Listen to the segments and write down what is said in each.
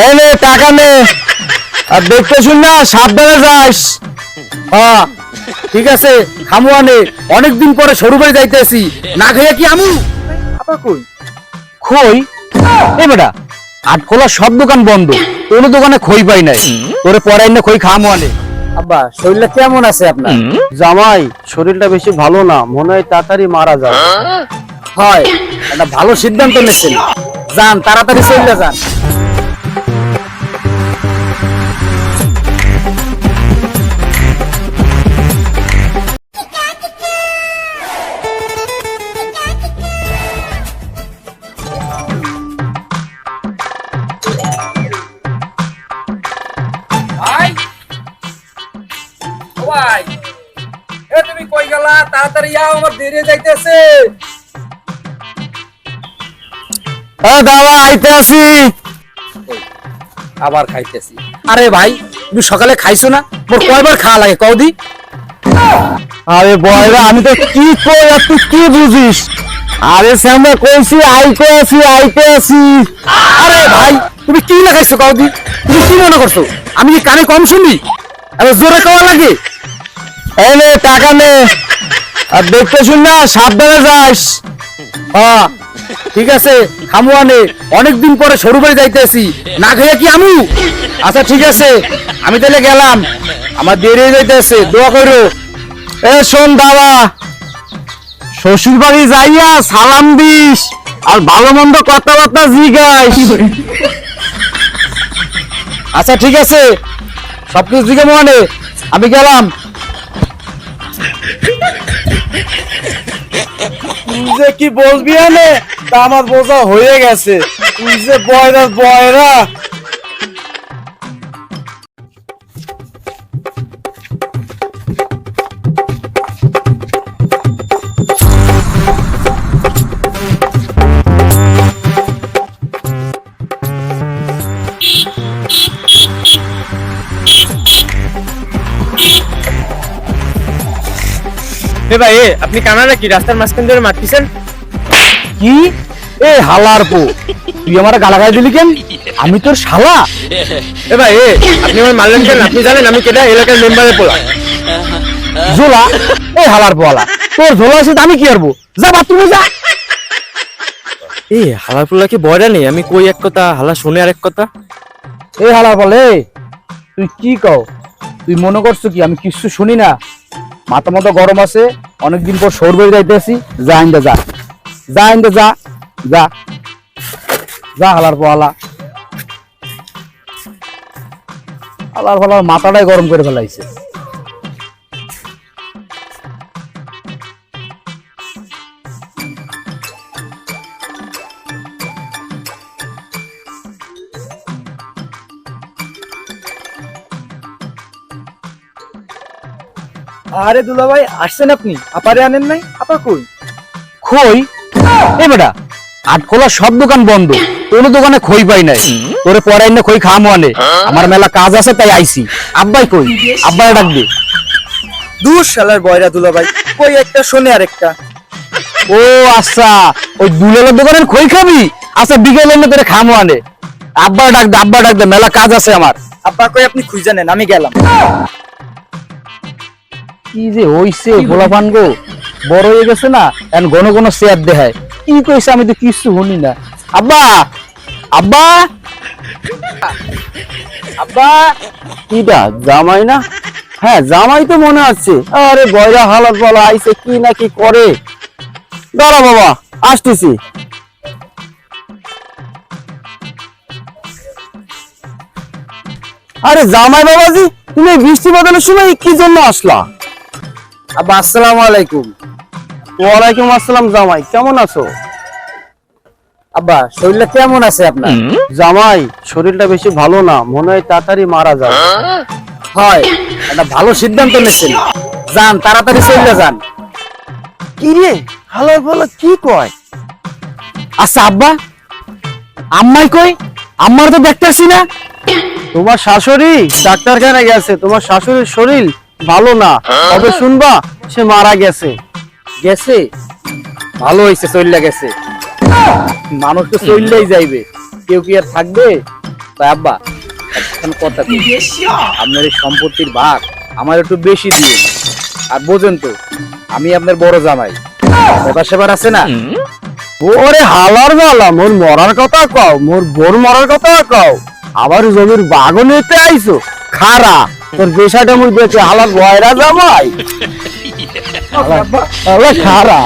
এনে টাকা নে, আর দেখতে শুন না, সাবধানে যাস। হ্যাঁ ঠিক আছে, খামু আনে। অনেকদিন পরে সরু বাড়ি যাইতেছি, না খাইয়া কি আমু? আপা কই? খই এ বেটা, আটখোলা সব দোকান বন্ধ, কোনো দোকানে খই পাই নাই। তোরে পরাই না খই খামো আনে। আব্বা শরীরটা কেমন আছে আপনার? জামাই শরীরটা বেশি ভালো না, মনে হয় তাড়াতাড়ি মারা যাবে। হয়, একটা ভালো সিদ্ধান্ত নিচ্ছেন। যান তাড়াতাড়ি চলে যান। ভাই ও ভাই, এ তুমি কই গেলা? তাড়াতাড়ি আও, আমার দেরি যাইতেছে। দাদা আইতে আসি। আবার খাইতেছি। আরে ভাই তুমি সকালে খাইছো না? মোর কয়বার খাওয়া লাগে কওদি? আরে বয়রা, আমি তো কি কই আর তুই কি বুঝিস? আরে সামনে কইছি আইতে আসি। আরে ভাই তুমি কি না খাইছো কওদি? তুমি কি মনে করছো আমি কি কানে কম শুনি? আরে জোরে খাওয়া লাগে। এনে টাকা নে, আর দেখতে শুন না, সাবধানে যাস। হ্যাঁ ঠিক আছে, খামু আনে। অনেকদিন পরে সরু বাড়ি যাইতেছি, না খাইয়া কি আমু? আচ্ছা ঠিক আছে, আমি তাহলে গেলাম, আমার দেরি হয়ে যাইতেছে, দোয়া করো। এ শোন দাদা, শ্বশুর বাড়ি যাইয়া সালাম দিস, আর ভালো মন্দ কথাবার্তা জিগাইস। আচ্ছা ঠিক আছে, সবকিছু দিকে মানে আমি গেলাম। তুই যে কি বলবি আনে, তা আমার বোঝা হয়ে গেছে। তুই যে বয়রা। ভাই আপনি কানাডা কি রাস্তার মাঝখান ধরে মারতেছেন? কি এ হালার পো, তুই আমার গালাগালি দিলি কেন? আমি তোর শালা। ভাই আপনি আমার মারলেন কেন? আপনি জানেন আমি কেটা এলাকার মেম্বারের পোলা। ঝোলা এ হালার পোলা, তোর ঝোলা এসে আমি কি করবো? যা বাথরুমে যা। হালার পোলা কি বয়রা নেই? আমি কই এক কথা, হালা শুনে আর এক কথা। এ হালার বলে, তুই কি কও? তুই মনে করছো কি আমি কিছু শুনি না? মাথা মতো গরম আছে, অনেকদিন পর সর বেড়ে যাইতেছি। যা ইন্দা যা, যা ইন্দা যা, যা যা হালার পোলা। হালার পোলার মাথাটাই গরম করে ফেলাইছে। আরে দুলা ভাই আসছেন আপনি? আপারে আনেন নাই? আপা কই? খই এ বেটা, আটখোলা সব দোকান বন্ধ, কোনো দোকানে খই পাই নাই। তোরে পরাই না খই খামো আনে, আমার মেলা কাজ আছে তাই আইছি। আব্বাই কই? আব্বাই ডাকবে। দূর শালার বয়রা দুলা ভাই, কই একটা শোনে আর একটা। ও আচ্ছা, ওই দুলালের দোকানের খই খাবি? আচ্ছা বিকেলে এনে তোরে খামো আনে। আব্বা ডাক দে, মেলা কাজ আছে আমার। আপা কই আপনি খুঁজে নেন, আমি গেলাম। কি যে হইছে গোলাপান গো, বড় হয়ে গেছে না, এখন ঘন ঘন চেয়ার দেখায়। কি কইছে আমি তো কিছু শুনি না। আব্বা আব্বা আব্বা, কিটা জামাই না? হ্যাঁ জামাই তো মনে আছে। আরে বয়রা হালাত বলা আইছে, কি না কি করে। দাঁড়া বাবা, আসতেছি। আরে জামাই বাবাজি, তুমি বৃষ্টি বাদলের সময় কি জন্য আসলা? আব্বা আসসালামু আলাইকুম। ওয়ালাইকুম আসসালাম। জামাই কেমন আছো? আব্বা শরীরটা কেমন আছে আপনার? জামাই শরীরটা বেশি ভালো না, মনে হয় তাড়াতাড়ি মারা যাবে। হয়, একটা ভালো সিদ্ধান্ত নিচ্ছেন। যান তাড়াতাড়ি চলে যান। কি রে হালার বলা কি কয়? আচ্ছা আব্বা, আম্মাই কই? আম্মার তো দেখতেছি না। তোমার শাশুড়ি ডাক্তারখানায় গেছে, তোমার শাশুড়ির শরীর ভালো না, তবে শুনবা সে মারা গেছে। গেছে? ভালো হয়েছে চলে গেছে। মানুষ তো চললেই যাইবে, কেউ কি আর থাকবে? তাই আব্বা এখন কথা কি, আপনার এই সম্পত্তির ভাগ আমার একটু বেশি দিয়ে, আর বোঝেন তো আমি আপনার বড় জামাই, কথা সেবার আছে না। ওরে হালার বালা, মোর মরার কথা কও, মোর বোর মরার কথা কও, আবার জমির বাগও নিতে আইছো। খারা তোর বিষয়টা মুই দেখে হালার বয়রা জামাই। হালা খারা,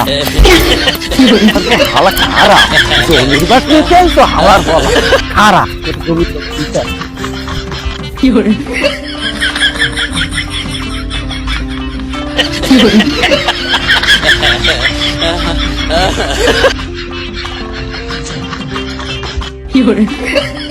হালা খারা, জমির বাগ নিতে আইছো হালার বলা খারা। তোর জমির বাগ নিতে আইছো।有人。